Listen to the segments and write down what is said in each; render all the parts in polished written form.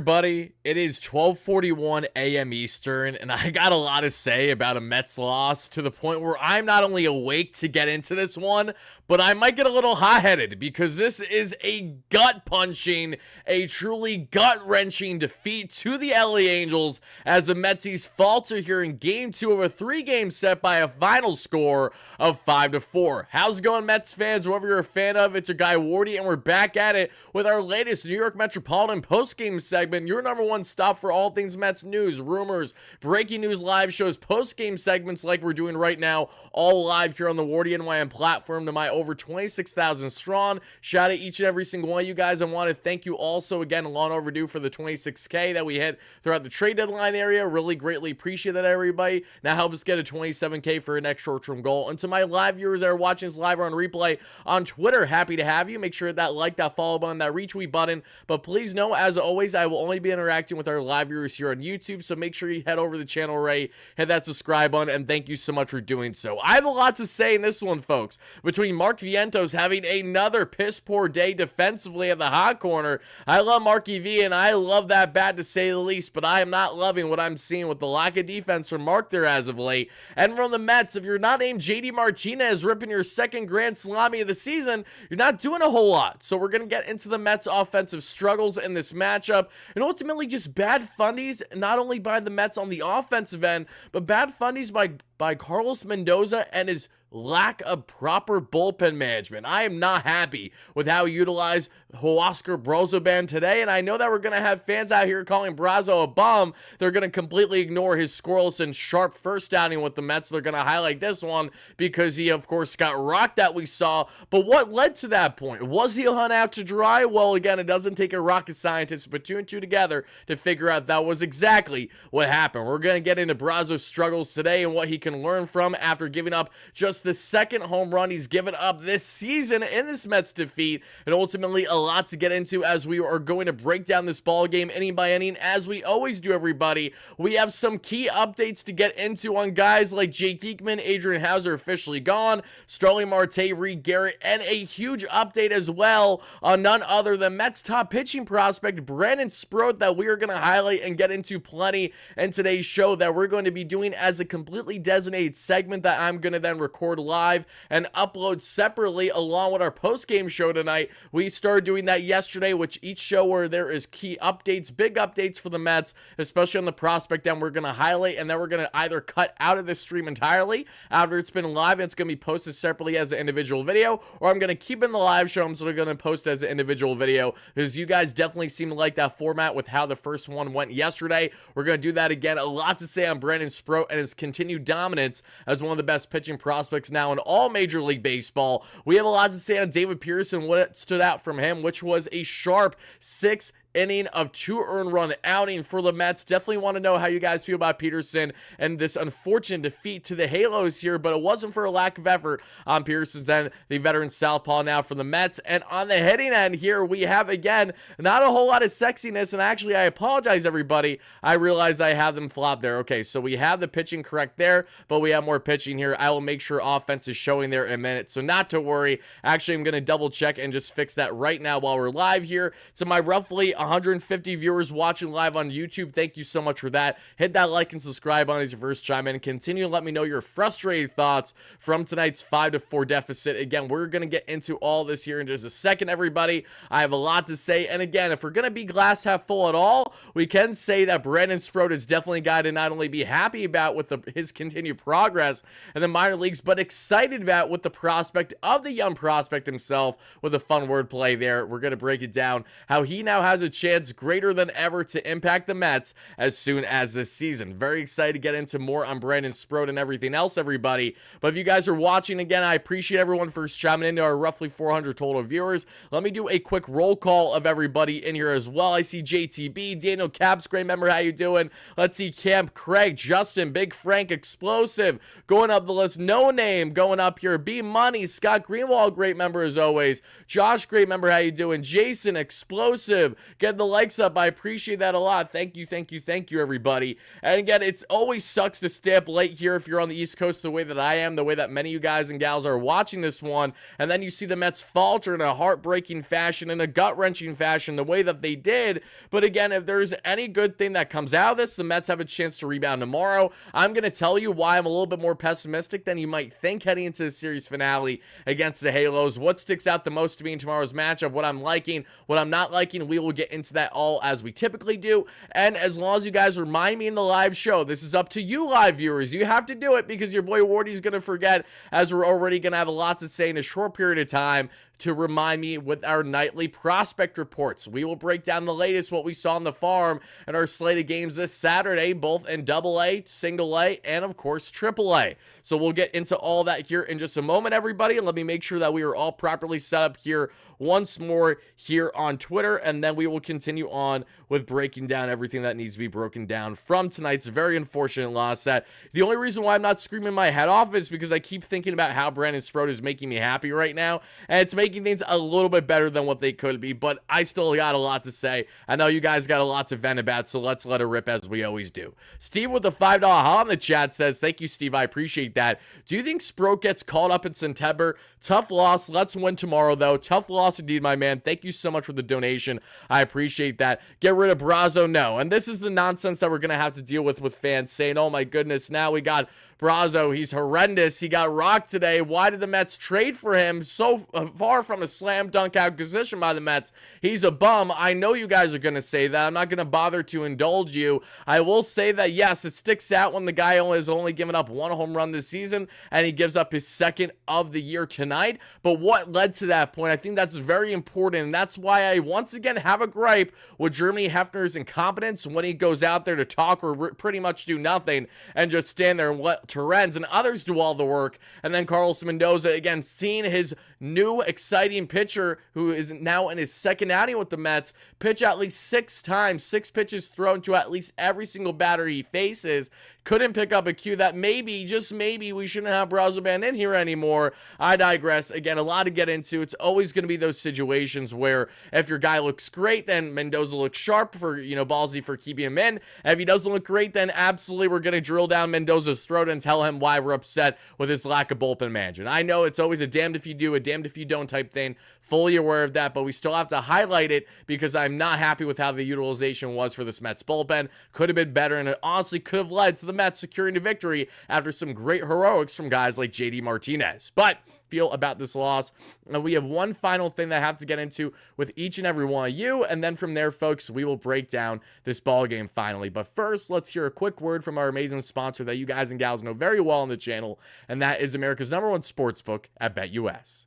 Buddy, it is 12:41 a.m. Eastern, and I got a lot to say about a Mets loss to the point where I'm not only awake to get into this one, but I might get a little hot-headed because this is a gut-punching, a truly gut-wrenching defeat to the LA Angels as the Metsies falter here in Game 2 of a 3-game set by a final score of 5-4. How's it going, Mets fans? Whoever you're a fan of, it's your guy Wardy, and we're back at it with our latest New York Metropolitan postgame segment. Your number one stop for all things Mets news, rumors, breaking news, live shows, post-game segments like we're doing right now, all live here on the WardyNYM platform to my over 26,000 strong. Shout out each and every single one of you guys. I want to thank you also again, long overdue for the 26K that we hit throughout the trade deadline area. Really greatly appreciate that, everybody. Now help us get a 27K for a next short-term goal. And to my live viewers that are watching this live or on replay on Twitter, happy to have you. Make sure that like, that follow button, that retweet button. But please know, as always, I will only be interacting with our live viewers here on YouTube, so make sure you head over to the channel array, hit that subscribe button, and thank you so much for doing so. I have a lot to say in this one, folks. Between Mark Vientos having another piss-poor day defensively at the hot corner, I love Marky V, and I love that bat to say the least, but I am not loving what I'm seeing with the lack of defense from Mark there as of late. And from the Mets, if you're not named JD Martinez ripping your second grand salami of the season, you're not doing a whole lot. So we're going to get into the Mets' offensive struggles in this matchup, and ultimately just bad fundies, not only by the Mets on the offensive end, but bad fundies by Carlos Mendoza and his lack of proper bullpen management. I am not happy with how he utilized Hosmer Brozoban today, and I know that we're going to have fans out here calling Brazo a bum. They're going to completely ignore his scoreless and sharp first outing with the Mets. They're going to highlight this one because he, of course, got rocked that we saw. But what led to that point? Was he hung out to dry? Well, again, it doesn't take a rocket scientist to put two and two together to figure out that was exactly what happened. We're going to get into Brazo's struggles today and what he can learn from after giving up just the second home run he's given up this season in this Mets defeat, and ultimately a lot to get into as we are going to break down this ball game inning by inning as we always do, everybody. We have some key updates to get into on guys like Jake Diekman, Adrian Hauser officially gone, Starling Marte, Reed Garrett, and a huge update as well on none other than Mets top pitching prospect Brandon Sproat that we are going to highlight and get into plenty in today's show that we're going to be doing as a completely designated segment that I'm going to then record live and upload separately along with our post-game show tonight. We started doing that yesterday, which each show where there is key updates, big updates for the Mets, especially on the prospect end, we're going to highlight, and then we're going to either cut out of this stream entirely after it's been live and it's going to be posted separately as an individual video, or I'm going to keep in the live show. I'm still going to post as an individual video because you guys definitely seem to like that format with how the first one went yesterday. We're going to do that again. A lot to say on Brandon Sproat and his continued dominance as one of the best pitching prospects now in all Major League Baseball. We have a lot to say on David Pearson, what stood out from him, which was a sharp 6 inning of 2 earned run outing for the Mets. Definitely want to know how you guys feel about Peterson and this unfortunate defeat to the Halos here, but it wasn't for a lack of effort on Pearson's end, the veteran southpaw now for the Mets. And on the hitting end here, we have, again, not a whole lot of sexiness, and actually, I apologize, everybody. I realize I have them flop there. Okay, so we have the pitching correct there, but we have more pitching here. I will make sure offense is showing there in a minute, so not to worry. Actually, I'm going to double check and just fix that right now while we're live here. To my roughly 150 viewers watching live on YouTube, thank you so much for that. Hit that like and subscribe button as your first chime in, and continue to let me know your frustrated thoughts from tonight's 5-4 deficit. Again, we're going to get into all this here in just a second, everybody. I have a lot to say, and again, if we're going to be glass half full at all, we can say that Brandon Sproat is definitely a guy to not only be happy about with his continued progress in the minor leagues, but excited about with the prospect of the young prospect himself with a fun wordplay there. We're going to break it down, how he now has a chance greater than ever to impact the Mets as soon as this season. Very excited to get into more on Brandon Sproat and everything else, everybody. But if you guys are watching, again, I appreciate everyone for chiming into our roughly 400 total viewers. Let me do a quick roll call of everybody in here as well. I see JTB, Daniel Caps, great member, how you doing? Let's see Camp, Craig, Justin, Big Frank, Explosive, going up the list, No Name, going up here, B Money, Scott Greenwald, great member as always, Josh, great member, how you doing? Jason, Explosive, getting the likes up. I appreciate that a lot. Thank you, thank you, thank you, everybody. And again, it always sucks to stay up late here if you're on the East Coast the way that I am, the way that many of you guys and gals are watching this one, and then you see the Mets falter in a heartbreaking fashion, in a gut-wrenching fashion, the way that they did. But again, if there's any good thing that comes out of this, the Mets have a chance to rebound tomorrow. I'm going to tell you why I'm a little bit more pessimistic than you might think heading into the series finale against the Halos. What sticks out the most to me in tomorrow's matchup, what I'm liking, what I'm not liking, we will get into that all as we typically do. And as long as you guys remind me in the live show, this is up to you live viewers. You have to do it because your boy Wardy's going to forget, as we're already going to have a lot to say in a short period of time, to remind me with our nightly prospect reports. We will break down the latest, what we saw on the farm, and our slate of games this Saturday, both in AA, single A, and of course AAA. So we'll get into all that here in just a moment, everybody. And let me make sure that we are all properly set up here once more here on Twitter, and then we will continue on with breaking down everything that needs to be broken down from tonight's very unfortunate loss. That the only reason why I'm not screaming my head off is because I keep thinking about how Brandon Sproat is making me happy right now, and it's making things a little bit better than what they could be, but I still got a lot to say. I know you guys got a lot to vent about, so let's let it rip as we always do. Steve with the $5 haul in the chat says, thank you, Steve, I appreciate that. Do you think Sproat gets called up in September? Tough loss. Let's win tomorrow, though. Tough loss indeed, my man. Thank you so much for the donation. I appreciate that. Get rid of Brazo? No. And this is the nonsense that we're going to have to deal with fans saying, oh my goodness, now we got Brazo. He's horrendous. He got rocked today. Why did the Mets trade for him? So far from a slam dunk acquisition by the Mets. He's a bum. I know you guys are going to say that. I'm not going to bother to indulge you. I will say that, yes, it sticks out when the guy has only given up one home run this season, and he gives up his second of the year tonight. But what led to that point? I think that's very important, and that's why I once again have a gripe with Jeremy Hefner's incompetence when he goes out there to talk or pretty much do nothing and just stand there and let Torrens and others do all the work. And then Carlos Mendoza, again, seeing his new exciting pitcher, who is now in his second outing with the Mets, pitch at least 6 times, 6 pitches thrown to at least every single batter he faces. Couldn't pick up a cue that maybe, just maybe, we shouldn't have Brazoban in here anymore. I digress. Again, a lot to get into. It's always going to be those situations where if your guy looks great, then Mendoza looks sharp for, ballsy for keeping him in. If he doesn't look great, then absolutely we're going to drill down Mendoza's throat and tell him why we're upset with his lack of bullpen management. I know it's always a damned if you do, a damned if you don't type thing. Fully aware of that, but we still have to highlight it because I'm not happy with how the utilization was for this Mets bullpen. Could have been better, and it honestly could have led to the Mets securing the victory after some great heroics from guys like JD Martinez. But feel about this loss, and we have one final thing that I have to get into with each and every one of you, and then from there, folks, we will break down this ball game finally. But first, let's hear a quick word from our amazing sponsor that you guys and gals know very well on the channel, and that is America's #1 sportsbook at BetUS.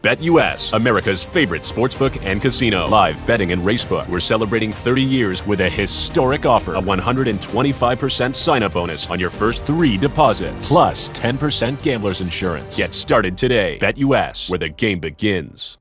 BetUS, America's favorite sportsbook and casino. Live betting and racebook. We're celebrating 30 years with a historic offer. A 125% sign-up bonus on your first 3 deposits. Plus 10% gambler's insurance. Get started today. BetUS, where the game begins.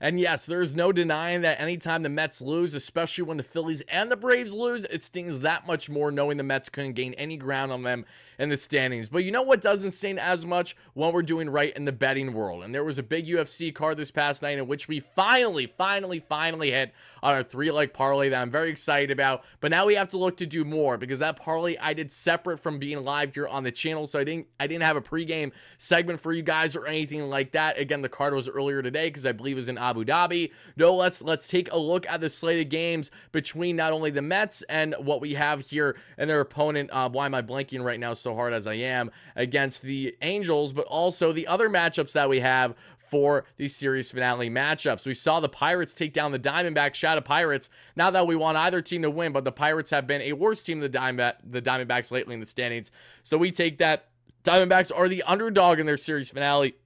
And yes, there's no denying that anytime the Mets lose, especially when the Phillies and the Braves lose, it stings that much more knowing the Mets couldn't gain any ground on them in the standings. But you know what doesn't sting as much? What we're doing right in the betting world. And there was a big UFC card this past night in which we finally hit on our 3-leg parlay that I'm very excited about. But now we have to look to do more because that parlay I did separate from being live here on the channel. So I didn't have a pregame segment for you guys or anything like that. Again, the card was earlier today because I believe it was in Abu Dhabi. No, let's take a look at the slate of games between not only the Mets and what we have here and their opponent. Why am I blanking right now so hard as I am against the Angels, but also the other matchups that we have for these series finale matchups. We saw the Pirates take down the Diamondbacks. Shout out Pirates. Not that we want either team to win, but the Pirates have been a worse team than the Diamondbacks lately in the standings. So we take that. Diamondbacks are the underdog in their series finale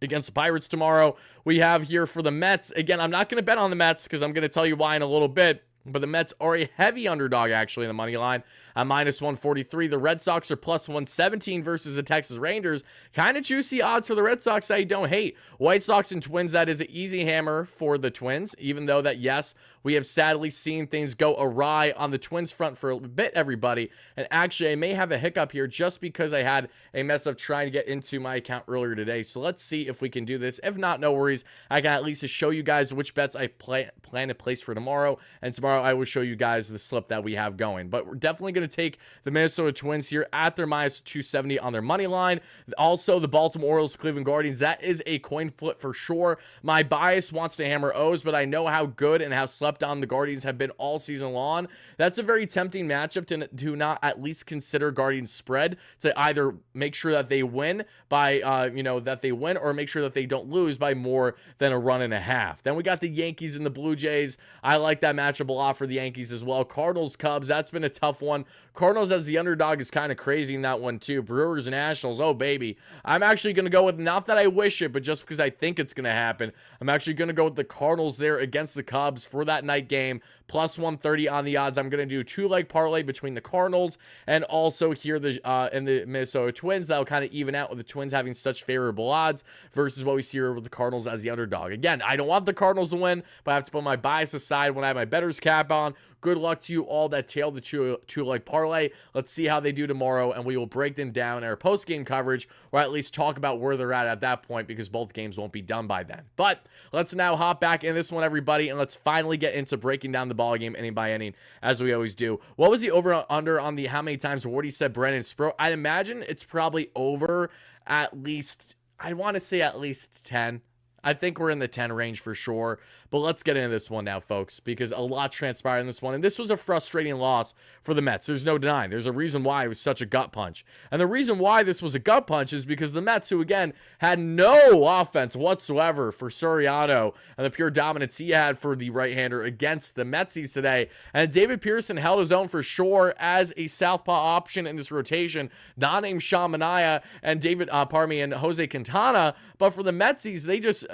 against the Pirates tomorrow. We have here for the Mets. Again, I'm not going to bet on the Mets because I'm going to tell you why in a little bit. But the Mets are a heavy underdog, actually, in the money line at -143. The Red Sox are +117 versus the Texas Rangers. Kind of juicy odds for the Red Sox that you don't hate. White Sox and Twins, that is an easy hammer for the Twins, even though that, yes, we have sadly seen things go awry on the Twins front for a bit, everybody. And actually, I may have a hiccup here just because I had a mess up trying to get into my account earlier today. So let's see if we can do this. If not, no worries. I can at least show you guys which bets I plan to place for tomorrow. And tomorrow I will show you guys the slip that we have going. But we're definitely going to take the Minnesota Twins here at their minus 270 on their money line. Also, the Baltimore Orioles, Cleveland Guardians. That is a coin flip for sure. My bias wants to hammer O's, but I know how good and how slept on the Guardians have been all season long. That's a very tempting matchup to not at least consider Guardians spread, to either make sure that they win by, that they win, or make sure that they don't lose by more than a run and a half. Then we got the Yankees and the Blue Jays. I like that matchup a lot for the Yankees as well. Cardinals, Cubs, that's been a tough one. Cardinals as the underdog is kind of crazy in that one too. Brewers and Nationals, oh baby. I'm actually going to go with, not that I wish it, but just because I think it's going to happen, I'm actually going to go with the Cardinals there against the Cubs for that night game. Plus 130 on the odds. I'm going to do a two-leg parlay between the Cardinals and also here in the Minnesota Twins. That'll kind of even out with the Twins having such favorable odds versus what we see here with the Cardinals as the underdog. Again, I don't want the Cardinals to win, but I have to put my bias aside when I have my bettor's cap on. Good luck to you all that tailed the two-leg parlay. Let's see how they do tomorrow, and we will break them down in our post-game coverage, or at least talk about where they're at that point, because both games won't be done by then. But let's now hop back in this one, everybody, and let's finally get into breaking down the ball game inning by inning, as we always do. What was the over-under on the how many times Wardy said Brennan Spro? I'd imagine it's probably over at least, I want to say at least 10. I think we're in the 10 range for sure. But let's get into this one now, folks, because a lot transpired in this one. And this was a frustrating loss for the Mets. There's no denying. There's a reason why it was such a gut punch. And the reason why this was a gut punch is because the Mets, who, again, had no offense whatsoever for Soriano and the pure dominance he had for the right-hander against the Metsies today. And David Pearson held his own for sure as a southpaw option in this rotation, not named Sean Manaea and and Jose Quintana. But for the Metsies,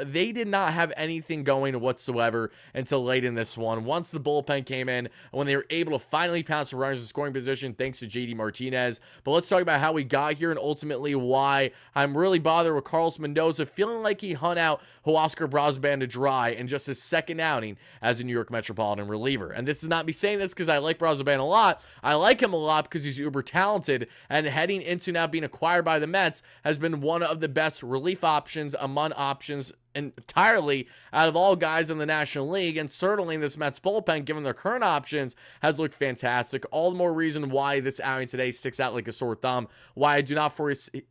they did not have anything going whatsoever until late in this one. Once the bullpen came in, when they were able to finally pass the runners in scoring position, thanks to JD Martinez. But let's talk about how we got here and ultimately why I'm really bothered with Carlos Mendoza feeling like he hung out Oscar Brosban to dry in just his second outing as a New York Metropolitan reliever. And this is not me saying this because I like Brosban a lot. I like him a lot because he's uber talented, and heading into now being acquired by the Mets has been one of the best relief options among options entirely out of all guys in the National League, and certainly this Mets bullpen, given their current options, has looked fantastic. All the more reason why this outing today sticks out like a sore thumb, why I do not foresee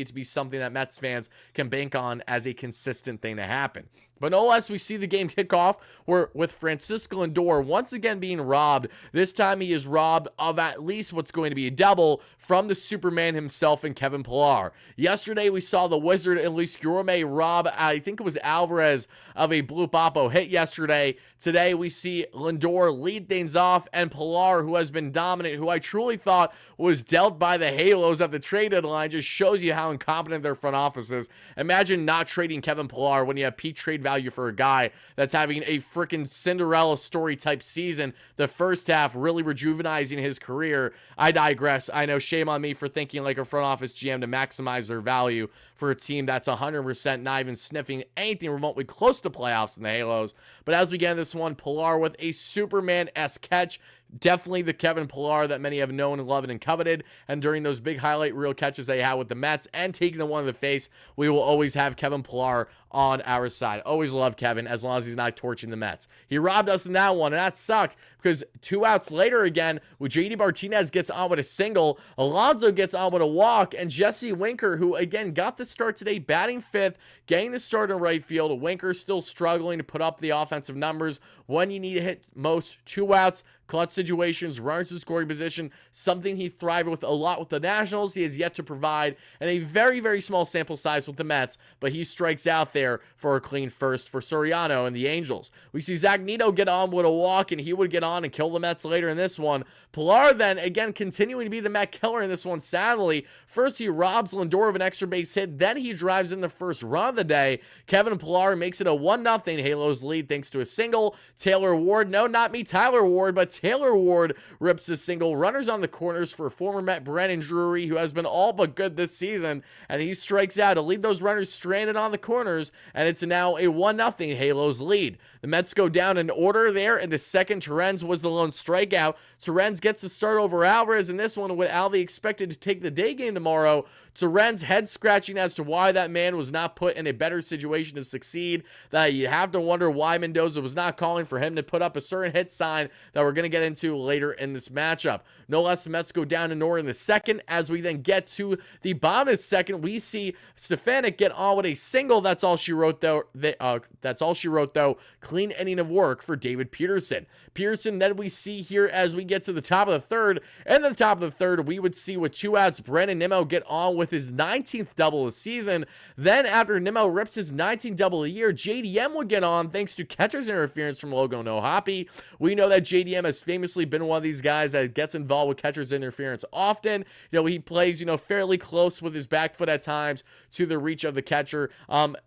it to be something that Mets fans can bank on as a consistent thing to happen. But no less, we see the game kick off with Francisco Lindor once again being robbed. This time he is robbed of at least what's going to be a double from the Superman himself and Kevin Pillar. Yesterday we saw the Wizard and Luis Guillorme rob, I think it was Alvarez, of a Blue Papo hit yesterday. Today we see Lindor lead things off, and Pillar, who has been dominant, who I truly thought was dealt by the Halos at the trade deadline, just shows you how incompetent their front office is. Imagine not trading Kevin Pillar when you have peak trade value for a guy that's having a freaking Cinderella story type season. The first half really rejuvenizing his career. I digress. I know, shame on me for thinking like a front office GM to maximize their value for a team that's 100% not even sniffing anything remotely close to playoffs in the Halos. But as we get in this one, Pillar with a Superman-esque catch. Definitely the Kevin Pillar that many have known and loved and coveted. And during those big highlight reel catches they had with the Mets and taking the one in the face, we will always have Kevin Pillar on our side. Always love Kevin as long as he's not torching the Mets. He robbed us in that one, and that sucked because 2 outs later again, with JD Martinez gets on with a single, Alonso gets on with a walk, and Jesse Winker, who again got the start today, batting 5th, getting the start in right field. Winker still struggling to put up the offensive numbers when you need to hit most 2 outs. Clutch situations, runners in scoring position, something he thrived with a lot with the Nationals. He has yet to provide in a very, very small sample size with the Mets, but he strikes out there for a clean first for Soriano and the Angels. We see Zach Neto get on with a walk, and he would get on and kill the Mets later in this one. Pillar then, again, continuing to be the Met killer in this one, sadly. First, he robs Lindor of an extra base hit, then he drives in the first run of the day. Kevin Pillar makes it a 1-0 Halos lead thanks to a single. Tyler Ward, no, not me, Tyler Ward, but Taylor Ward rips a single. Runners on the corners for former Met Brandon Drury, who has been all but good this season, and he strikes out to leave those runners stranded on the corners, and it's now a 1-0 Halos lead. The Mets go down in order there. In the second, Terrence was the lone strikeout. Terrence gets the start over Alvarez in this one, with Alvi expected to take the day game tomorrow. Terrence head scratching as to why that man was not put in a better situation to succeed. That you have to wonder why Mendoza was not calling for him to put up a certain hit sign that we're going to get into later in this matchup. No less, the Mets go down in order in the second. As we then get to the bottom of the second, we see Stefanik get on with a single. That's all she wrote though. Clean inning of work for David Pearson. Then we see here as we get to the top of the third. And at the top of the third, we would see with 2 outs, Brandon Nimmo get on with his 19th double of the season. Then after Nimmo rips his 19th double of the year, JDM would get on thanks to catcher's interference from Logo No Hoppy. We know that JDM has famously been one of these guys that gets involved with catcher's interference often. He plays, fairly close with his back foot at times to the reach of the catcher.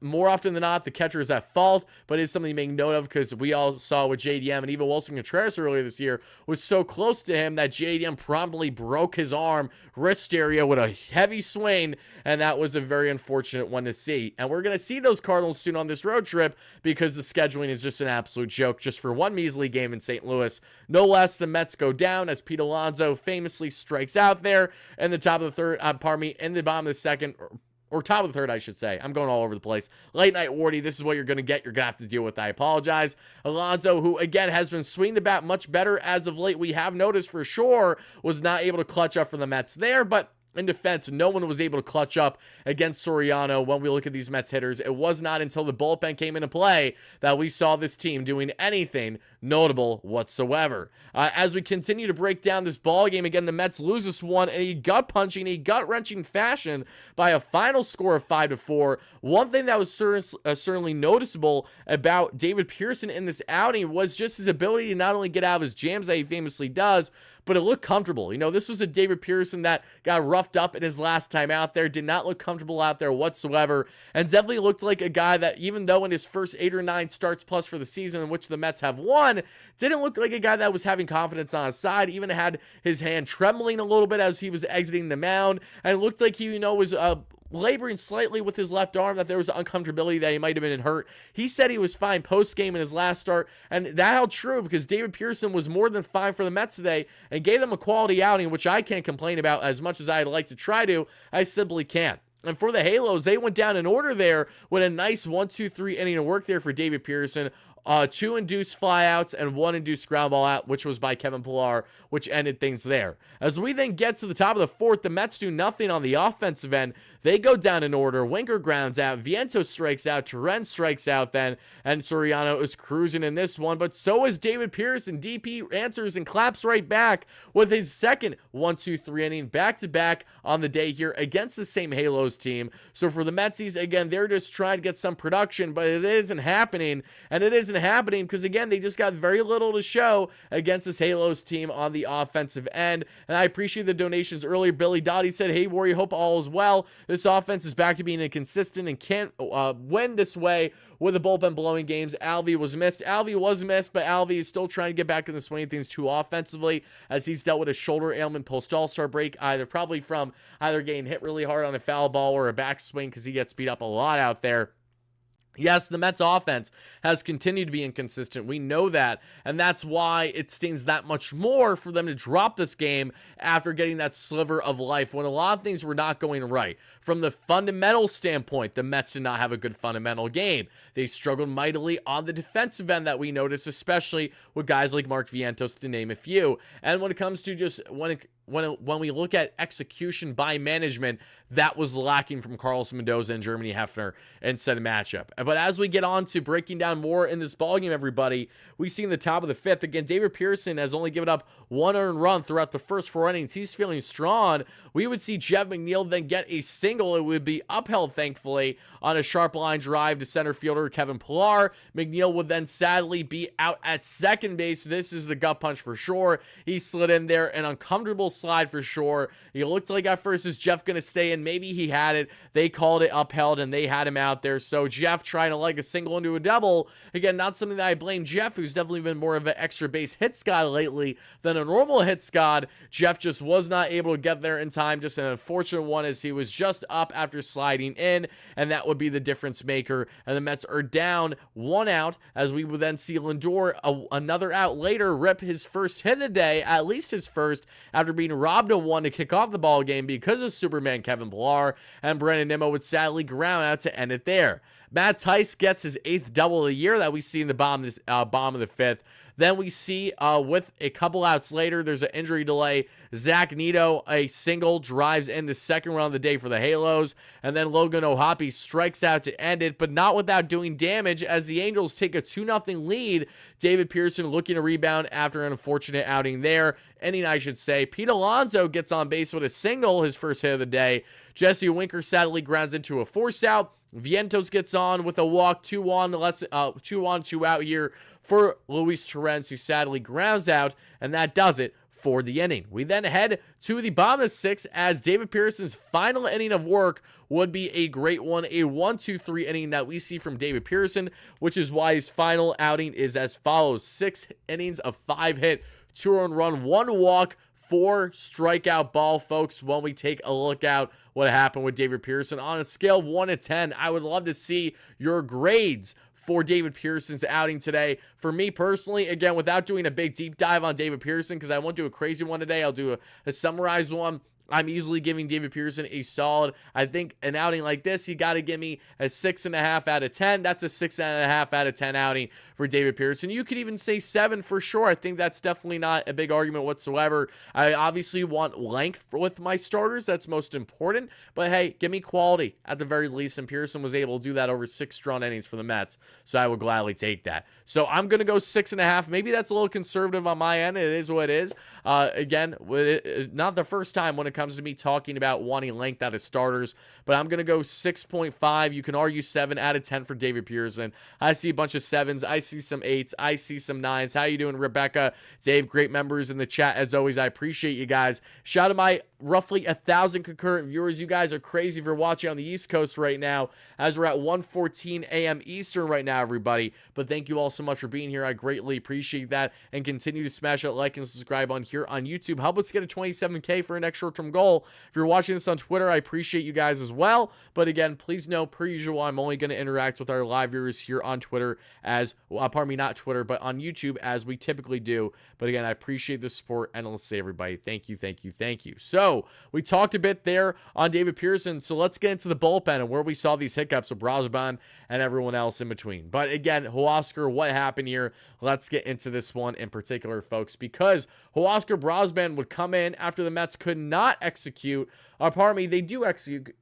More often than not, the catcher is at fault, but it's something to make note of because we all saw with JDM, and even Wilson Contreras earlier this year was so close to him that JDM promptly broke his arm, wrist area with a heavy swing, and that was a very unfortunate one to see. And we're going to see those Cardinals soon on this road trip because the scheduling is just an absolute joke just for one measly game in St. Louis. No less, the Mets go down as Pete Alonso famously strikes out there in the top of the third, in the bottom of the second, or top of the third, I should say. I'm going all over the place. Late night Wardy, this is what you're going to get. You're going to have to deal with. I apologize. Alonso, who again has been swinging the bat much better as of late, we have noticed for sure, was not able to clutch up for the Mets there, but in defense, no one was able to clutch up against Soriano. When we look at these Mets hitters, it was not until the bullpen came into play that we saw this team doing anything notable whatsoever. As we continue to break down this ball game, again, the Mets lose this one in a gut-punching, a gut-wrenching fashion by a final score of 5-4. One thing that was certainly noticeable about David Pearson in this outing was just his ability to not only get out of his jams that he famously does, but it looked comfortable. This was a David Pearson that got roughed up in his last time out there, did not look comfortable out there whatsoever, and definitely looked like a guy that, even though in his first 8 or 9 starts plus for the season in which the Mets have won, didn't look like a guy that was having confidence on his side, even had his hand trembling a little bit as he was exiting the mound, and it looked like he, was laboring slightly with his left arm, that there was uncomfortability, that he might have been hurt. He said he was fine post-game in his last start, and that held true because David Pearson was more than fine for the Mets today and gave them a quality outing, which I can't complain about as much as I'd like to try to. I simply can't. And for the Halos, they went down in order there with a nice 1-2-3 inning of work there for David Pearson. 2 induced flyouts and 1 induced ground ball out, which was by Kevin Pillar, which ended things there. As we then get to the top of the fourth, the Mets do nothing on the offensive end. They go down in order. Winker grounds out. Vientos strikes out. Terrence strikes out then. And Soriano is cruising in this one. But so is David Pearson. DP answers and claps right back with his second 1-2-3 inning back-to-back on the day here against the same Halos team. So for the Metsies, again, they're just trying to get some production, but it isn't happening. And it isn't happening because, again, they just got very little to show against this Halos team on the offensive end. And I appreciate the donations earlier. Billy Dottie said, "Hey, Warrior, hope all is well. This offense is back to being inconsistent and can't win this way with the bullpen blowing games. Alvi was missed. But Alvi is still trying to get back in the swing of things too offensively as he's dealt with a shoulder ailment post All-Star break, probably from either getting hit really hard on a foul ball or a backswing because he gets beat up a lot out there." Yes, the Mets offense has continued to be inconsistent. We know that, and that's why it stings that much more for them to drop this game after getting that sliver of life when a lot of things were not going right. From the fundamental standpoint, the Mets did not have a good fundamental game. They struggled mightily on the defensive end that we noticed, especially with guys like Mark Vientos, to name a few. And when it comes to just when we look at execution by management, that was lacking from Carlos Mendoza and Germany Hefner in said matchup. But as we get on to breaking down more in this ballgame, everybody, we see in the top of the fifth, again, David Pearson has only given up 1 earned run throughout the first 4 innings. He's feeling strong. We would see Jeff McNeil then get a single. It would be upheld, thankfully, on a sharp line drive to center fielder Kevin Pillar. McNeil would then sadly be out at second base. This is the gut punch for sure. He slid in there, an uncomfortable slide for sure. He looked like at first, is Jeff going to stay in? Maybe he had it. They called it upheld, and they had him out there. So Jeff trying to leg a single into a double. Again, not something that I blame Jeff, who's definitely been more of an extra base hits guy lately than a normal hits god. Jeff just was not able to get there in time. Just an unfortunate one, as he was just up after sliding in, and that would be the difference maker. And the Mets are down 1 out, as we would then see Lindor, another out later, rip his first hit of the day, at least his first, after being robbed of one to kick off the ball game because of Superman Kevin Pillar, and Brandon Nimmo would sadly ground out to end it there. Matt Tice gets his 8th double of the year that we see in the bottom of the 5th. Then we see, with a couple outs later, there's an injury delay. Zach Neto, a single, drives in the second run of the day for the Halos. And then Logan O'Hoppe strikes out to end it, but not without doing damage, as the Angels take a 2-0 lead. David Pearson looking to rebound after an unfortunate outing there. Inning, I should say. Pete Alonso gets on base with a single, his first hit of the day. Jesse Winker sadly grounds into a force out. Vientos gets on with a walk, 2 on, 2 out here for Luis Torrens, who sadly grounds out, and that does it for the inning. We then head to the bottom of 6, as David Pearson's final inning of work would be a great one, a 1-2-3 inning that we see from David Pearson, which is why his final outing is as follows: 6 innings of 5 hit, 2 earned run, 1 walk, 4 strikeout ball, folks. When we take a look at what happened with David Pearson on a scale of 1 to 10, I would love to see your grades for David Pearson's outing today. For me personally, again, without doing a big deep dive on David Pearson, because I won't do a crazy one today, I'll do a summarized one. I'm easily giving David Pearson a solid. I think an outing like this, you got to give me a 6.5 out of 10. That's a 6.5 out of 10 outing for David Pearson. You could even say 7 for sure. I think that's definitely not a big argument whatsoever. I obviously want length with my starters. That's most important. But hey, give me quality at the very least. And Pearson was able to do that over 6 strong innings for the Mets. So I would gladly take that. So I'm going to go 6.5. Maybe that's a little conservative on my end. It is what it is. Again, not the first time when it comes to me talking about wanting length out of starters, but I'm going to go 6.5. You can argue 7 out of 10 for David Pearson. I see a bunch of 7s. I see some 8s. I see some 9s. How you doing, Rebecca? Dave, great members in the chat. As always, I appreciate you guys. Shout out to my roughly 1,000 concurrent viewers. You guys are crazy for watching on the East Coast right now, as we're at 1:14 a.m. Eastern right now, everybody. But thank you all so much for being here. I greatly appreciate that, and continue to smash that like and subscribe on here on YouTube. Help us get a 27K for an next short-term goal. If you're watching this on Twitter, I appreciate you guys as well. But again, please know, per usual, I'm only going to interact with our live viewers here on Twitter as, well, pardon me, not Twitter, but on YouTube, as we typically do. But again, I appreciate the support, and let's say, everybody, thank you, thank you, thank you. So we talked a bit there on David Pearson, so let's get into the bullpen and where we saw these hiccups of Brazoban and everyone else in between. But again, Huascar, what happened here? Let's get into this one in particular, folks, because Huascar Brazoban would come in after the Mets could not execute. Pardon me, they do execute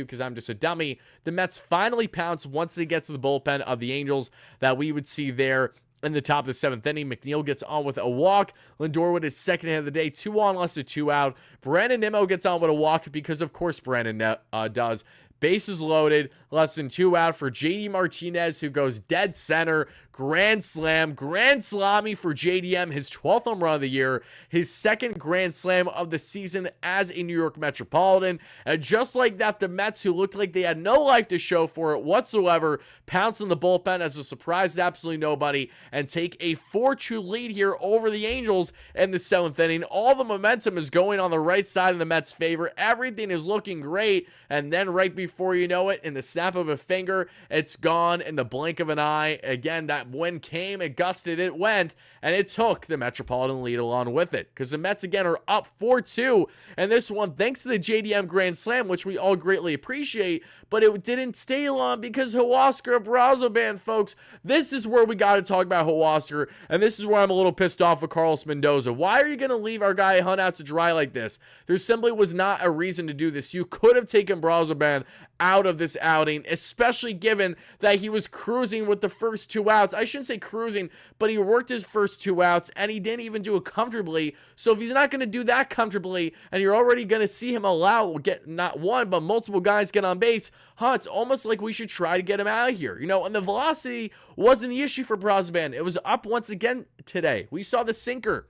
because I'm just a dummy. The Mets finally pounce once they get to the bullpen of the Angels that we would see there in the top of the 7th inning. McNeil gets on with a walk. Lindor with his second hit of the day. 2 on, less than 2 out. Brandon Nimmo gets on with a walk because, of course, Brandon does. Bases loaded, less than 2 out for JD Martinez, who goes dead center. Grand slam, grand slammy for JDM, his 12th home run of the year, his 2nd grand slam of the season as a New York Metropolitan. And just like that, the Mets, who looked like they had no life to show for it whatsoever, pounce in the bullpen as a surprise to absolutely nobody and take a 4-2 lead here over the Angels in the 7th inning. All the momentum is going on the right side of the Mets' favor. Everything is looking great, and then right before you know it, in the snap of a finger, it's gone in the blink of an eye. Again, that wind came, it gusted, it went, and it took the Metropolitan lead along with it, because the Mets again are up 4-2, and this one, thanks to the JDM Grand Slam, which we all greatly appreciate, but it didn't stay long because Huascar Brazoban, folks, this is where we got to talk about Huascar, and this is where I'm a little pissed off with Carlos Mendoza. Why are you going to leave our guy hung out to dry like this? There simply was not a reason to do this. You could have taken Brazoban out of this outing, especially given that he was cruising with the first 2 outs. I shouldn't say cruising, but he worked his first 2 outs, and he didn't even do it comfortably. So if he's not going to do that comfortably, and you're already going to see him get not one, but multiple guys get on base, it's almost like we should try to get him out of here. You know, and the velocity wasn't the issue for Brazoban. It was up once again today. We saw the sinker.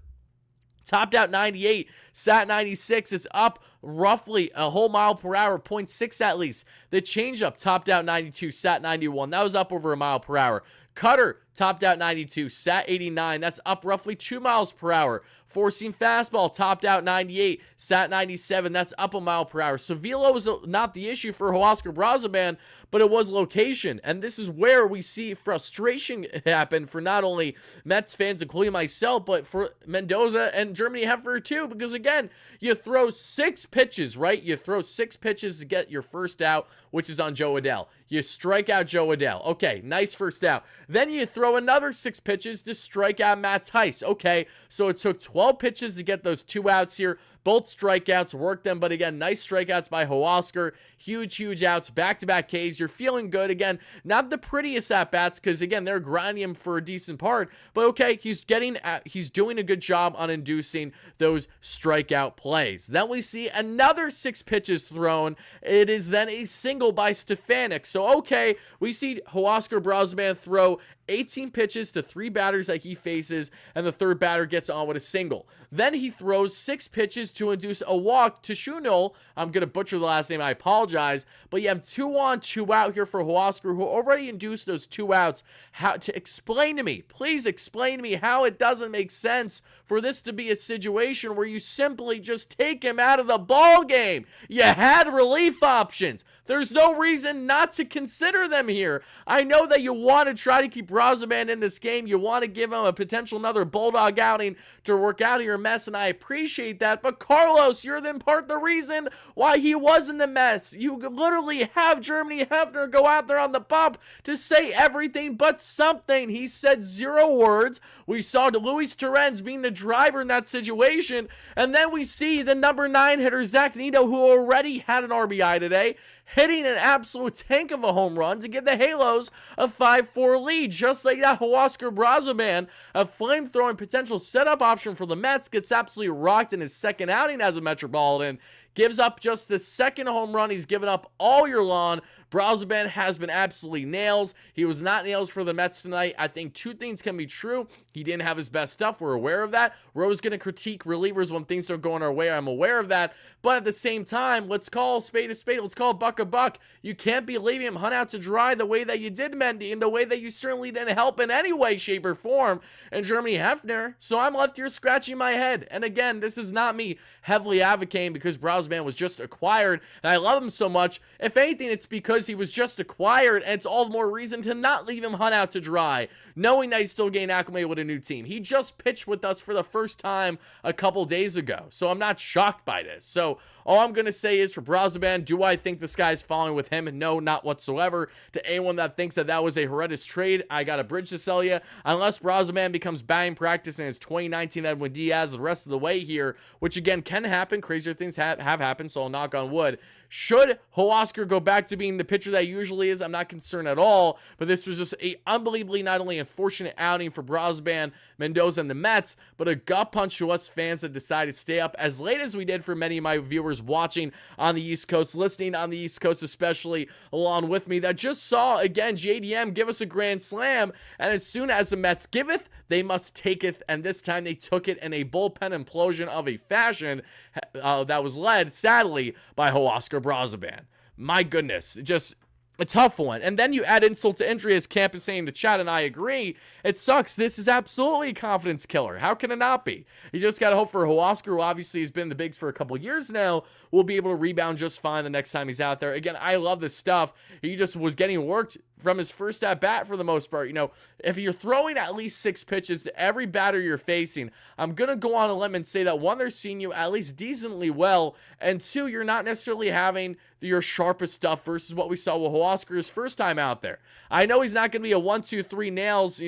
Topped out 98, sat 96, is up roughly a whole mile per hour, 0.6 at least. The changeup topped out 92, sat 91. That was up over a mile per hour. Cutter topped out 92, sat 89. That's up roughly 2 miles per hour. Four-seam fastball topped out 98, sat 97. That's up a mile per hour. So velo was not the issue for Hosmer Brazoban, but it was location. And this is where we see frustration happen for not only Mets fans, including myself, but for Mendoza and Germany Hefner too. Because again, you throw 6 pitches, right? You throw 6 pitches to get your first out, which is on Joe Adell. You strike out Joe Adell. Okay, nice first out. Then you throw another 6 pitches to strike out Matt Tice. Okay, so it took 12 pitches to get those 2 outs here. Both strikeouts worked them, but again, nice strikeouts by Hosmer. Huge outs, back-to-back Ks. You're feeling good. Again, not the prettiest at-bats because, again, they're grinding him for a decent part. But, okay, he's doing a good job on inducing those strikeout plays. Then we see another 6 pitches thrown. It is then a single by Stefanik. So, okay, we see Hosmer Brazoban throw 18 pitches to 3 batters that he faces, and the third batter gets on with a single. Then he throws 6 pitches to induce a walk to Shunol. I'm going to butcher the last name, I apologize. But you have 2 on, 2 out here for Hosmer, who already induced those 2 outs. How to explain to me, please explain to me how it doesn't make sense for this to be a situation where you simply just take him out of the ball game. You had relief options. There's no reason not to consider them here. I know that you want to try to keep Brazoban in this game. You want to give him a potential another Bulldog outing to work out of your mess, and I appreciate that. But Carlos, you're then part of the reason why he was in the mess. You literally have Germany Hefner go out there on the bump to say everything but something. He said 0 words. We saw Luis Torrens being the driver in that situation, and then we see the number 9 hitter, Zach Nito, who already had an RBI today, hitting an absolute tank of a home run to give the Halos a 5-4 lead. Just like that, Hosmer Brazoban, a flamethrowing potential setup option for the Mets, gets absolutely rocked in his second outing as a Metropolitan. Gives up just the second home run he's given up all year long. Brazoban has been absolutely nails. He was not nails for the Mets tonight. I think 2 things can be true. He didn't have his best stuff. We're aware of that. Rose going to critique relievers when things don't go in our way. I'm aware of that. But at the same time, let's call a spade a spade. Let's call a buck a buck. You can't be leaving him hung out to dry the way that you did Mendy, and the way that you certainly didn't help in any way, shape, or form in Germany Hefner. So I'm left here scratching my head. And again, this is not me heavily advocating because Brazoban was just acquired and I love him so much. If anything, it's because he was just acquired, and it's all the more reason to not leave him hung out to dry, knowing that he's still getting acclimated with a new team. He just pitched with us for the first time a couple days ago, so I'm not shocked by this. So all I'm going to say is for Brazoban, do I think the sky's falling with him? No, not whatsoever. To anyone that thinks that that was a horrendous trade, I got a bridge to sell you. Unless Brazoban becomes batting practice in his 2019 Edwin Diaz the rest of the way here, which again can happen. Crazier things have happened, so I'll knock on wood. Should Hosmer go back to being the pitcher that he usually is, I'm not concerned at all. But this was just a unbelievably not only unfortunate outing for Brazoban, Mendoza, and the Mets, but a gut punch to us fans that decided to stay up as late as we did for many of my viewers watching on the East Coast, listening on the East Coast especially along with me, that just saw, again, JDM give us a grand slam, and as soon as the Mets giveth, they must taketh, and this time they took it in a bullpen implosion of a fashion that was led, sadly, by Hosmer Brazoban. My goodness, just a tough one. And then you add insult to injury, as Camp is saying in the chat, and I agree. It sucks. This is absolutely a confidence killer. How can it not be? You just got to hope for Hosmer, who obviously has been in the bigs for a couple years now, will be able to rebound just fine the next time he's out there. Again, I love this stuff. He just was getting worked from his first at bat for the most part. You know, if you're throwing at least 6 pitches to every batter you're facing, I'm going to go on a limb and say that 1, they're seeing you at least decently well, and 2, you're not necessarily having your sharpest stuff versus what we saw with Hosmer his first time out there. I know he's not going to be a 1, 2, 3 nails,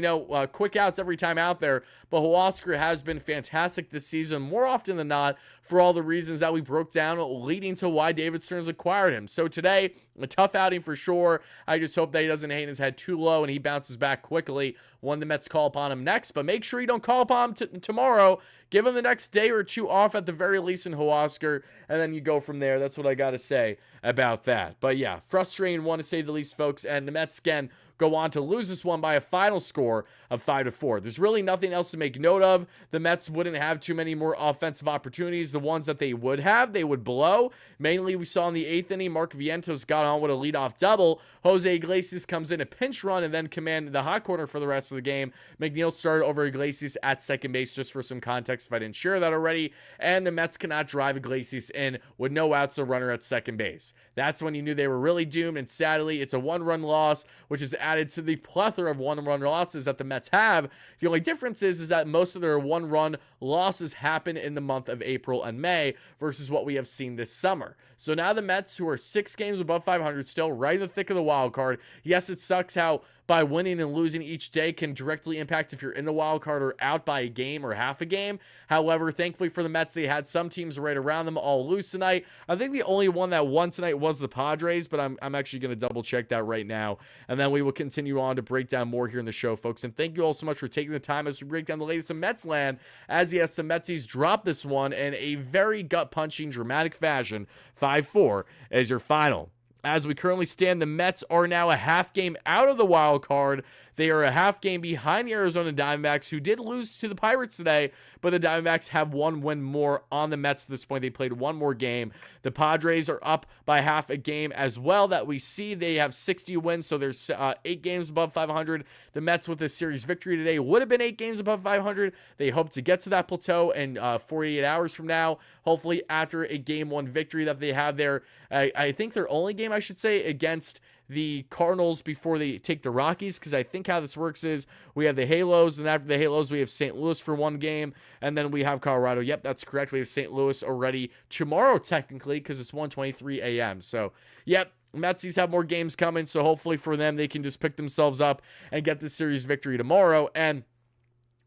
quick outs every time out there, but Hosmer has been fantastic this season more often than not for all the reasons that we broke down, leading to why David Stearns acquired him. So today, a tough outing for sure. I just hope that he doesn't hang his head too low and he bounces back quickly when the Mets call upon him next. But make sure you don't call upon him tomorrow. Give him the next day or 2 off at the very least in Hosmer, and then you go from there. That's what I got to say about that. But yeah, frustrating one to say the least, folks. And the Mets, again, go on to lose this one by a final score of 5-4. There's really nothing else to make note of. The Mets wouldn't have too many more offensive opportunities. The ones that they would have, they would blow. Mainly, we saw in the 8th inning, Mark Vientos got on with a leadoff double. Jose Iglesias comes in a pinch run and then commanded the hot corner for the rest of the game. McNeil started over Iglesias at second base, just for some context if I didn't share that already. And the Mets cannot drive Iglesias in with no outs, a runner at second base. That's when you knew they were really doomed, and sadly, it's a one-run loss, which is added to the plethora of one-run losses that the Mets have. The only difference is that most of their one-run losses happen in the month of April and May versus what we have seen this summer. So now the Mets, who are 6 games above 500, still right in the thick of the wild card. Yes, it sucks how by winning and losing each day can directly impact if you're in the wild card or out by a game or half a game. However, thankfully for the Mets, they had some teams right around them all lose tonight. I think the only one that won tonight was the Padres, but I'm actually going to double check that right now. And then we will continue on to break down more here in the show, folks. And thank you all so much for taking the time as we break down the latest in Mets land. As yes, the Metsies drop this one in a very gut-punching, dramatic fashion. 5-4 as your final. As we currently stand, the Mets are now a half game out of the wild card. They are a half game behind the Arizona Diamondbacks, who did lose to the Pirates today, but the Diamondbacks have one win more on the Mets at this point. They played one more game. The Padres are up by half a game as well that we see. They have 60 wins, so there's 8 games above 500. The Mets with this series victory today would have been 8 games above 500. They hope to get to that plateau in 48 hours from now, hopefully after a Game 1 victory that they have there. I think their only game, I should say, against the Cardinals before they take the Rockies, because I think how this works is we have the Halos, and after the Halos we have St. Louis for one game, and then we have Colorado. Yep, that's correct. We have St. Louis already tomorrow technically, because it's 1:23 a.m. So yep, Metsies have more games coming, so hopefully for them they can just pick themselves up and get this series victory tomorrow. And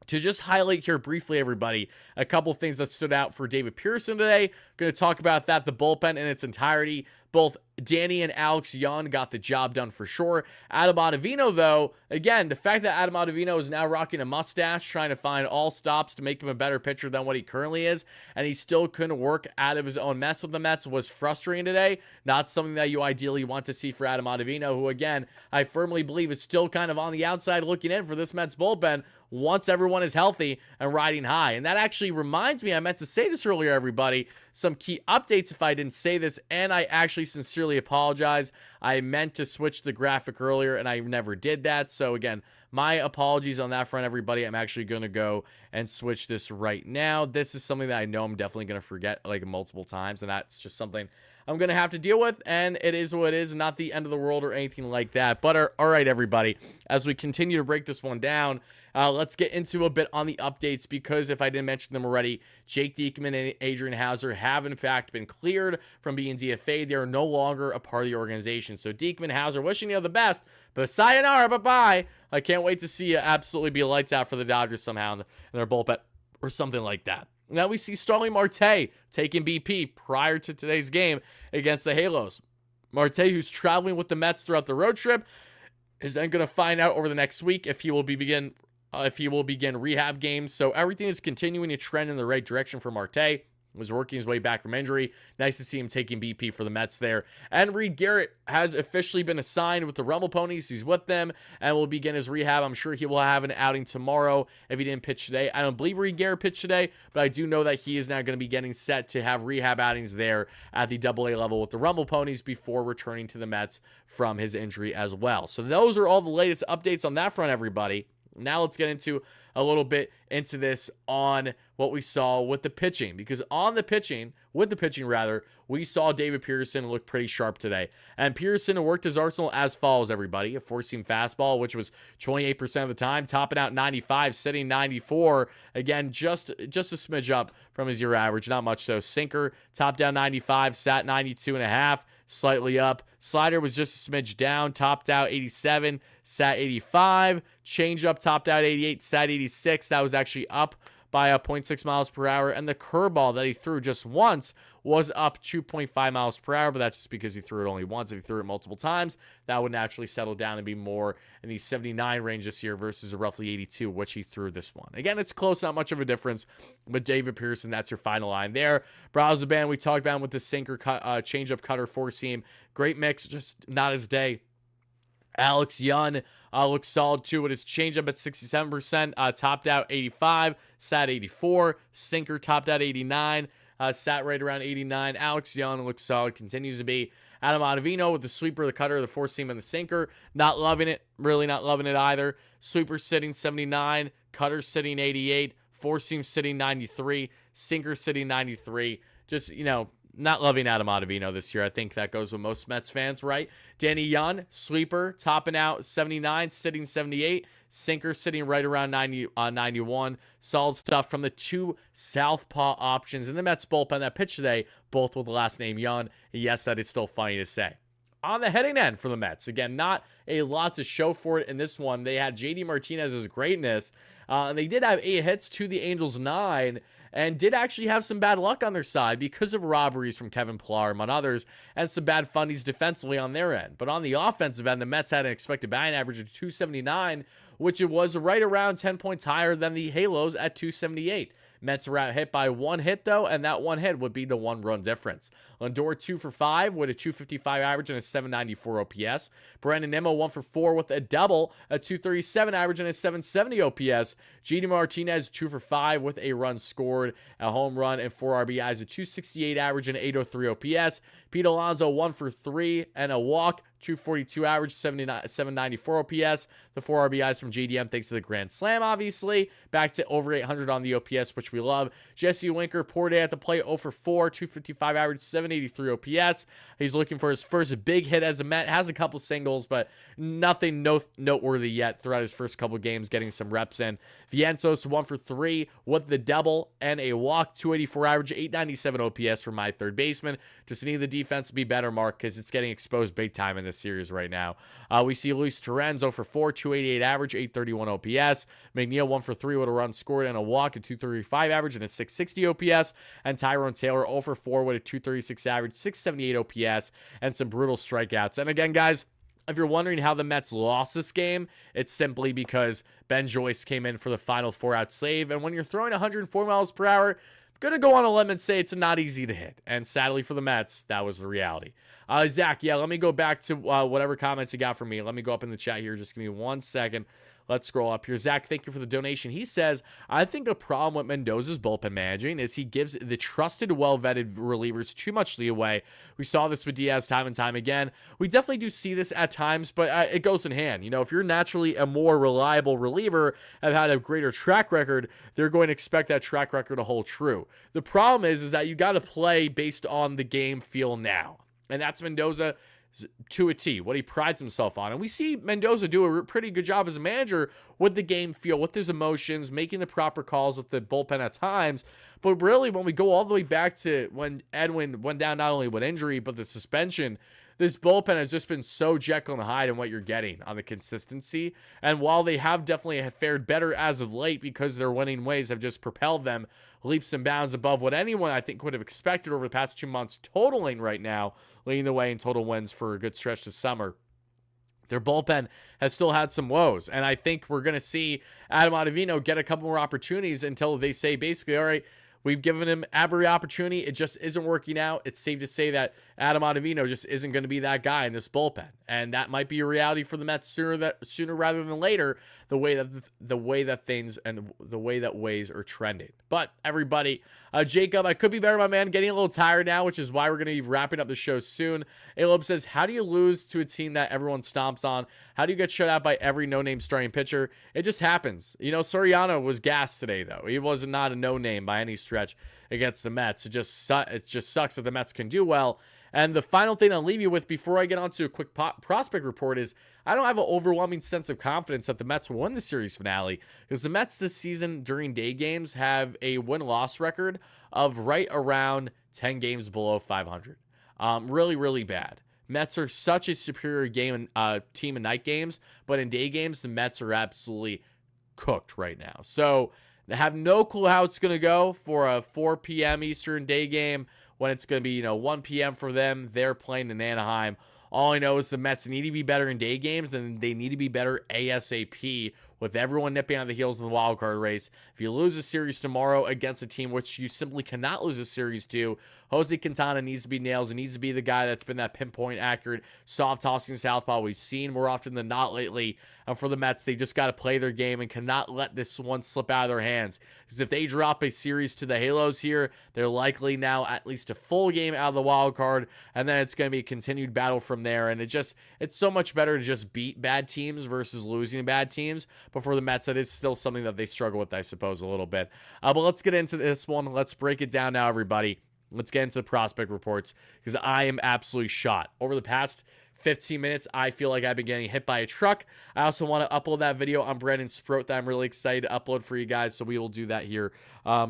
to just highlight here briefly, everybody, a couple things that stood out for David Pearson today. Going to talk about that, the bullpen in its entirety. Both Danny and Alex Young got the job done for sure. Adam Ottavino, though, again, the fact that Adam Ottavino is now rocking a mustache, trying to find all stops to make him a better pitcher than what he currently is, and he still couldn't work out of his own mess with the Mets, was frustrating today. Not something that you ideally want to see for Adam Ottavino, who, again, I firmly believe is still kind of on the outside looking in for this Mets bullpen once everyone is healthy and riding high. And that actually reminds me, I meant to say this earlier, everybody, some key updates if I didn't say this, and I actually sincerely apologize. I meant to switch the graphic earlier, and I never did that. So again, my apologies on that front, everybody. I'm actually going to go and switch this right now. This is something that I know I'm definitely going to forget like multiple times, and that's just something I'm going to have to deal with, and it is what it is, not the end of the world or anything like that. But all right, everybody, as we continue to break this one down, let's get into a bit on the updates, because if I didn't mention them already, Jake Diekman and Adrian Hauser have in fact been cleared from being DFA. They are no longer a part of the organization. So Diekman, Hauser, wishing you the best, but sayonara, bye-bye. I can't wait to see you absolutely be lights out for the Dodgers somehow in their bullpen or something like that. Now we see Starling Marte taking BP prior to today's game against the Halos. Marte, who's traveling with the Mets throughout the road trip, is then going to find out over the next week if he will begin rehab games. So everything is continuing to trend in the right direction for Marte. Was working his way back from injury. Nice to see him taking BP for the Mets there. And Reed Garrett has officially been assigned with the Rumble Ponies. He's with them and will begin his rehab. I'm sure he will have an outing tomorrow if he didn't pitch today. I don't believe Reed Garrett pitched today, but I do know that he is now going to be getting set to have rehab outings there at the AA level with the Rumble Ponies before returning to the Mets from his injury as well. So those are all the latest updates on that front, everybody. Now let's get into a little bit into this on what we saw with the pitching, because with the pitching, we saw David Pearson look pretty sharp today. And Pearson worked his arsenal as follows, everybody. A four-seam fastball, which was 28% of the time, topping out 95, sitting 94. Again, just a smidge up from his year average, not much though. Sinker, topped down 95, sat 92.5. Slightly up. Slider was just a smidge down, topped out 87, sat 85. Changeup topped out 88, sat 86. That was actually up by 0.6 miles per hour. And the curveball that he threw just once was up 2.5 miles per hour, but that's just because he threw it only once. If he threw it multiple times, that would naturally settle down and be more in the 79 range this year versus a roughly 82, which he threw this one. Again, it's close, not much of a difference, but David Pearson, that's your final line there. Brazoban, we talked about him with the sinker, changeup, cutter, four-seam. Great mix, just not his day. Alex Young looks solid too with his changeup at 67%, topped out 85, sat 84, sinker topped out 89, sat right around 89. Alex Young looks solid, continues to be. Adam Ottavino with the sweeper, the cutter, the four seam, and the sinker. Not loving it, really not loving it either. Sweeper sitting 79, cutter sitting 88, four seam sitting 93, sinker sitting 93. Just, not loving Adam Ottavino this year. I think that goes with most Mets fans, right? Danny Young, sweeper, topping out 79, sitting 78, sinker sitting right around 91. Solid stuff from the two southpaw options in the Mets bullpen that pitched today, both with the last name Young. Yes, that is still funny to say. On the hitting end for the Mets, again, not a lot to show for it in this one. They had JD Martinez's greatness, and they did have 8 hits to the Angels' 9, and did actually have some bad luck on their side because of robberies from Kevin Pillar, among others, and some bad fundies defensively on their end. But on the offensive end, the Mets had an expected batting average of 279, which it was right around 10 points higher than the Halos at 278. Mets were out hit by 1 hit, though, and that 1 hit would be the 1-run difference. Lindor 2 for 5 with a 255 average and a 794 OPS. Brandon Nimmo 1 for 4 with a double, a 237 average and a 770 OPS. JD Martinez 2 for 5 with a run scored, a home run, and 4 RBIs, a 268 average and 803 OPS. Pete Alonso 1 for 3 and a walk, 242 average, 794 OPS. The 4 RBIs from JDM thanks to the grand slam, obviously. Back to over 800 on the OPS, which we love. Jesse Winker, poor day at the plate, 0 for 4, 255 average, 783 OPS. He's looking for his first big hit as a Met. Has a couple singles, but nothing noteworthy yet throughout his first couple games, getting some reps in. Vientos 1 for 3 with the double and a walk, 284 average, 897 OPS for my third baseman. Just need the defense to be better, Mark, because it's getting exposed big time in this series right now. We see Luis Torrens 0 for 4, 288 average, 831 OPS. McNeil 1 for 3 with a run scored and a walk, a 235 average and a 660 OPS. And Tyrone Taylor 0 for 4 with a 236 average, 678 OPS, and some brutal strikeouts. And again, guys, if you're wondering how the Mets lost this game, it's simply because Ben Joyce came in for the final 4-out save. And when you're throwing 104 miles per hour, I'm going to go on a limb and say it's not easy to hit. And sadly for the Mets, that was the reality. Zach, yeah, let me go back to whatever comments you got from me. Let me go up in the chat here. Just give me 1 second. Let's scroll up here. Zach, thank you for the donation. He says, I think a problem with Mendoza's bullpen managing is he gives the trusted, well-vetted relievers too much leeway. We saw this with Diaz time and time again. We definitely do see this at times, but it goes in hand. If you're naturally a more reliable reliever, have had a greater track record, they're going to expect that track record to hold true. The problem is that you got to play based on the game feel now. And that's Mendoza to a T, what he prides himself on. And we see Mendoza do a pretty good job as a manager with the game feel, with his emotions, making the proper calls with the bullpen at times. But really, when we go all the way back to when Edwin went down not only with injury, but the suspension, this bullpen has just been so Jekyll and Hyde in what you're getting on the consistency. And while they have definitely fared better as of late because their winning ways have just propelled them leaps and bounds above what anyone I think would have expected over the past 2 months, totaling right now, leading the way in total wins for a good stretch this summer, their bullpen has still had some woes. And I think we're going to see Adam Ottavino get a couple more opportunities until they say basically, all right, we've given him every opportunity. It just isn't working out. It's safe to say that Adam Ottavino just isn't going to be that guy in this bullpen. And that might be a reality for the Mets sooner rather than later, the way that things and the way that ways are trending. But everybody, Jacob, I could be better, my man, getting a little tired now, which is why we're going to be wrapping up the show soon. Alob says, how do you lose to a team that everyone stomps on? How do you get shut out by every no-name starting pitcher? It just happens. Soriano was gassed today, though. He was not a no-name by any stretch against the Mets. It just sucks that the Mets can do well. And the final thing I'll leave you with before I get on to a quick prospect report is I don't have an overwhelming sense of confidence that the Mets will win the series finale, because the Mets this season during day games have a win-loss record of right around 10 games below 500. Really, really bad. Mets are such a superior team in night games, but in day games, the Mets are absolutely cooked right now. So I have no clue how it's going to go for a 4 p.m. Eastern day game when it's going to be 1 p.m. for them. They're playing in Anaheim. All I know is the Mets need to be better in day games, and they need to be better ASAP with everyone nipping on the heels of the wild card race. If you lose a series tomorrow against a team which you simply cannot lose a series to, Jose Quintana needs to be nails. He needs to be the guy that's been that pinpoint accurate, soft tossing southpaw we've seen more often than not lately. For the Mets, they just got to play their game and cannot let this one slip out of their hands. Because if they drop a series to the Halos here, they're likely now at least a full game out of the wild card, and then it's going to be a continued battle from there. And it's so much better to just beat bad teams versus losing bad teams. But for the Mets, that is still something that they struggle with, I suppose, a little bit. But let's get into this one. Let's break it down now, everybody. Let's get into the prospect reports, because I am absolutely shot. Over the past 15 minutes, I feel like I've been getting hit by a truck. I also want to upload that video on Brandon Sproat that I'm really excited to upload for you guys, so we will do that here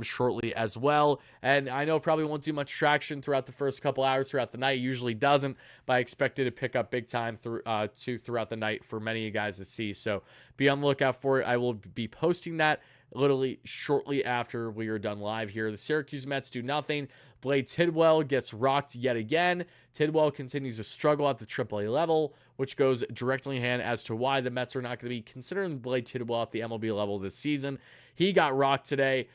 shortly as well. And I know probably won't do much traction throughout the first couple hours throughout the night. It usually doesn't, but I expect it to pick up big time throughout the night for many of you guys to see. So be on the lookout for it. I will be posting that literally shortly after we are done live here. The Syracuse Mets do nothing. Blade Tidwell gets rocked yet again. Tidwell continues to struggle at the AAA level, which goes directly in hand as to why the Mets are not going to be considering Blade Tidwell at the MLB level this season. He got rocked today.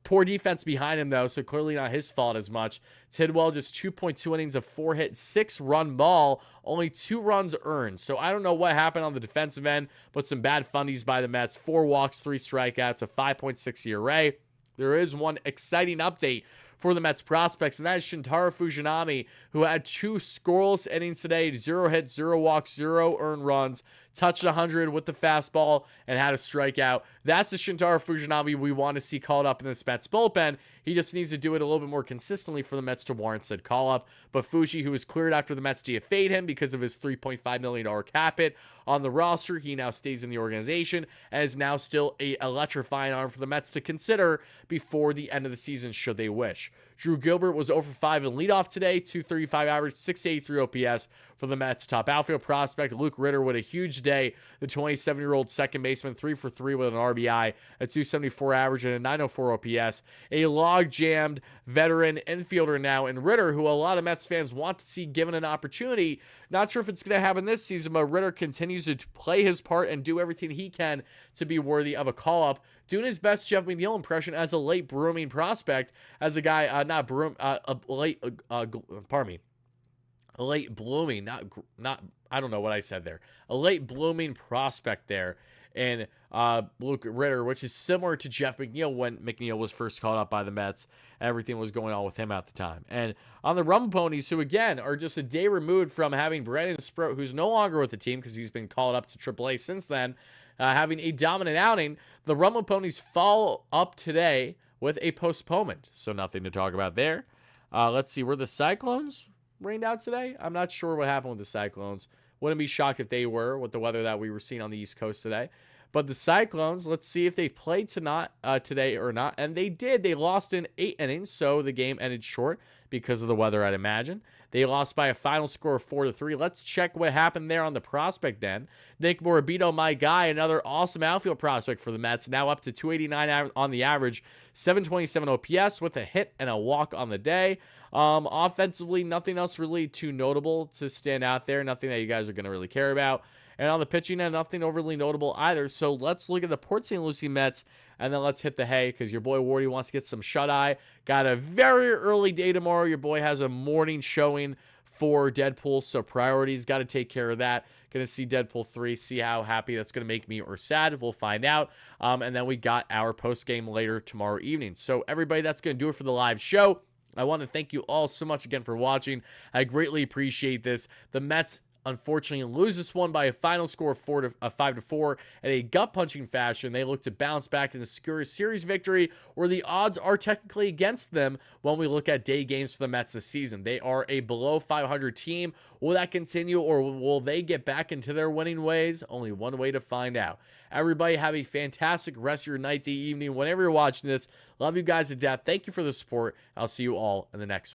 Poor defense behind him, though, so clearly not his fault as much. Tidwell just 2.2 innings of 4-hit, 6-run ball, only 2 runs earned. So I don't know what happened on the defensive end, but some bad fundies by the Mets. 4 walks, 3 strikeouts, a 5.6 ERA. There is one exciting update for the Mets prospects, and that is Shintaro Fujinami, who had 2 scoreless innings today, 0 hits, 0 walks, 0 earned runs, touched 100 with the fastball, and had a strikeout. That's the Shintaro Fujinami we want to see called up in this Mets bullpen. He just needs to do it a little bit more consistently for the Mets to warrant said call-up. But Fuji, who was cleared after the Mets DFA'd him because of his $3.5 million cap hit on the roster, he now stays in the organization and is now still a electrifying arm for the Mets to consider before the end of the season, should they wish. Drew Gilbert was 0 for 5 in leadoff today, 235 average, 683 OPS for the Mets. Top outfield prospect Luke Ritter with a huge day. The 27-year-old second baseman, 3 for 3 with an RBI, a 274 average, and a 904 OPS. A log-jammed veteran infielder now in Ritter, who a lot of Mets fans want to see given an opportunity. Not sure if it's going to happen this season, but Ritter continues to play his part and do everything he can to be worthy of a call-up. Doing his best Jeff McNeil impression as a late blooming prospect, as a guy, a late blooming, not I don't know what I said there. A late blooming prospect there in Luke Ritter, which is similar to Jeff McNeil when McNeil was first called up by the Mets. Everything was going on with him at the time. And on the Rumble Ponies, who again are just a day removed from having Brandon Sproat, who's no longer with the team because he's been called up to AAA since then, having a dominant outing, the Rumble Ponies follow up today with a postponement. So nothing to talk about there. Let's see, were the Cyclones rained out today? I'm not sure what happened with the Cyclones. Wouldn't be shocked if they were with the weather that we were seeing on the East Coast today. But the Cyclones, let's see if they played today or not. And they did. They lost in 8 innings, so the game ended short because of the weather, I'd imagine. They lost by a final score of 4-3. Let's check what happened there on the prospect end. Nick Morabito, my guy, another awesome outfield prospect for the Mets, now up to 289 on the average, 727 OPS with a hit and a walk on the day. Offensively, nothing else really too notable to stand out there. Nothing that you guys are going to really care about. And on the pitching end, nothing overly notable either. So let's look at the Port St. Lucie Mets, and then let's hit the hay, because your boy Wardy wants to get some shut-eye. Got a very early day tomorrow. Your boy has a morning showing for Deadpool, so priorities. Got to take care of that. Going to see Deadpool 3, see how happy that's going to make me or sad. We'll find out. And then we got our post-game later tomorrow evening. So everybody, that's going to do it for the live show. I want to thank you all so much again for watching. I greatly appreciate this. The Mets unfortunately lose this one by a final score of 5-4 in a gut-punching fashion. They look to bounce back and secure a series victory where the odds are technically against them when we look at day games for the Mets this season. They are a below 500 team. Will that continue, or will they get back into their winning ways? Only one way to find out. Everybody have a fantastic rest of your night, day, evening, whenever you're watching this. Love you guys to death. Thank you for the support. I'll see you all in the next one.